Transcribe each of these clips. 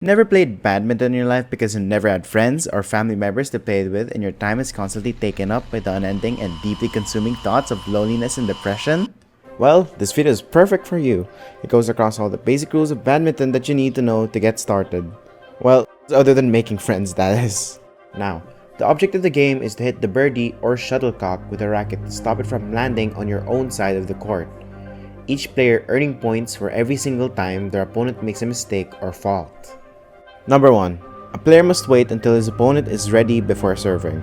Never played badminton in your life because you never had friends or family members to play it with, and your time is constantly taken up by the unending and deeply consuming thoughts of loneliness and depression? Well, this video is perfect for you. It goes across all the basic rules of badminton that you need to know to get started. Well, other than making friends, that is. Now, the object of the game is to hit the birdie or shuttlecock with a racket to stop it from landing on your own side of the court. Each player earning points for every single time their opponent makes a mistake or fault. Number 1. A player must wait until his opponent is ready before serving.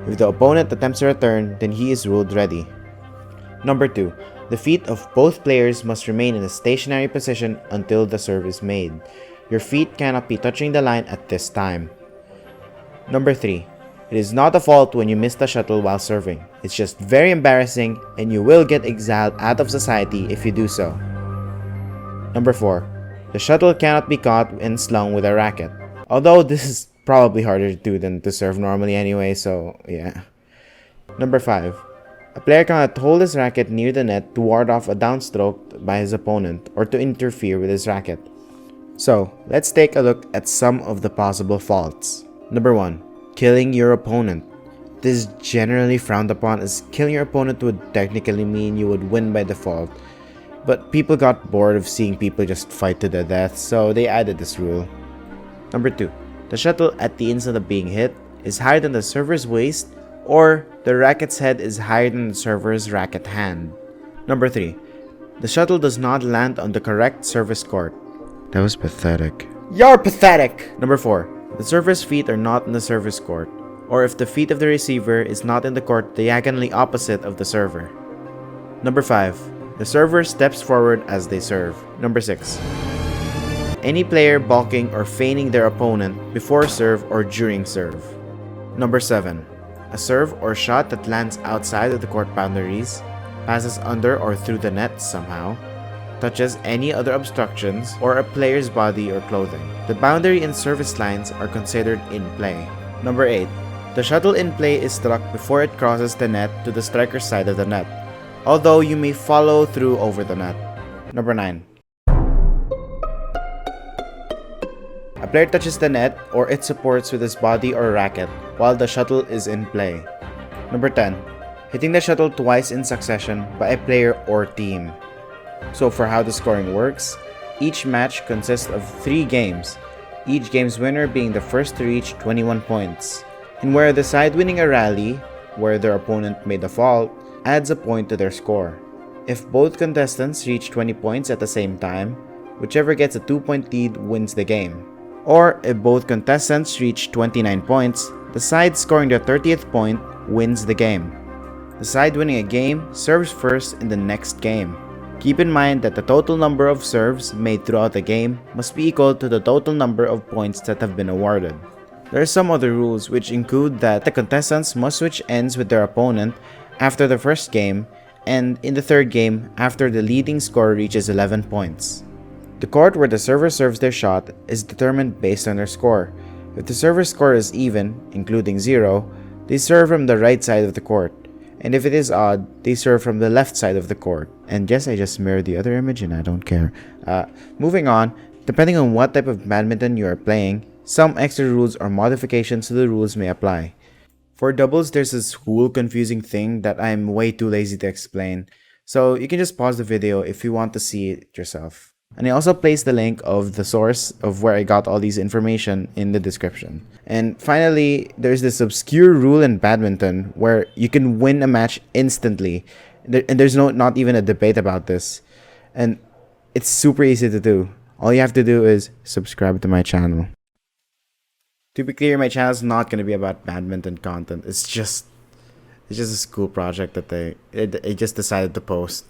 If the opponent attempts a return, then he is ruled ready. Number 2. The feet of both players must remain in a stationary position until the serve is made. Your feet cannot be touching the line at this time. Number 3. It is not a fault when you miss the shuttle while serving. It's just very embarrassing and you will get exiled out of society if you do so. Number 4. The shuttle cannot be caught and slung with a racket. Although this is probably harder to do than to serve normally anyway, so yeah. Number 5. A player cannot hold his racket near the net to ward off a downstroke by his opponent or to interfere with his racket. So, let's take a look at some of the possible faults. Number 1. Killing your opponent. This is generally frowned upon, as killing your opponent would technically mean you would win by default. But people got bored of seeing people just fight to the death, so they added this rule. Number 2. The shuttle at the instant of being hit is higher than the server's waist, or the racket's head is higher than the server's racket hand. Number 3. The shuttle does not land on the correct service court. That was pathetic. You're pathetic! Number 4. The server's feet are not in the service court, or if the feet of the receiver is not in the court diagonally opposite of the server. Number 5. The server steps forward as they serve. Number 6. Any player balking or feigning their opponent before serve or during serve. Number 7. A serve or shot that lands outside of the court boundaries, passes under or through the net somehow, touches any other obstructions or a player's body or clothing. The boundary and service lines are considered in play. Number 8. The shuttle in play is struck before it crosses the net to the striker's side of the net, although you may follow through over the net. Number 9. A player touches the net or its supports with his body or racket while the shuttle is in play. Number 10. Hitting the shuttle twice in succession by a player or team. So for how the scoring works, each match consists of 3 games, each game's winner being the first to reach 21 points. And where the side winning a rally, where their opponent made a fault, adds a point to their score. If both contestants reach 20 points at the same time, whichever gets a 2-point lead wins the game. Or if both contestants reach 29 points, the side scoring their 30th point wins the game. The side winning a game serves first in the next game. Keep in mind that the total number of serves made throughout the game must be equal to the total number of points that have been awarded. There are some other rules which include that the contestants must switch ends with their opponent after the first game, and in the third game after the leading scorer reaches 11 points. The court where the server serves their shot is determined based on their score. If the server's score is even, including 0, they serve from the right side of the court, and if it is odd, they serve from the left side of the court. And yes, I just mirrored the other image and I don't care. Moving on, depending on what type of badminton you are playing, some extra rules or modifications to the rules may apply. For doubles, there's this cool confusing thing that I'm way too lazy to explain, so you can just pause the video if you want to see it yourself. And I also placed the link of the source of where I got all these information in the description. And finally, there's this obscure rule in badminton where you can win a match instantly, and there's not even a debate about this. And it's super easy to do. All you have to do is subscribe to my channel. To be clear, my channel is not going to be about badminton content. It's just a school project that I just decided to post.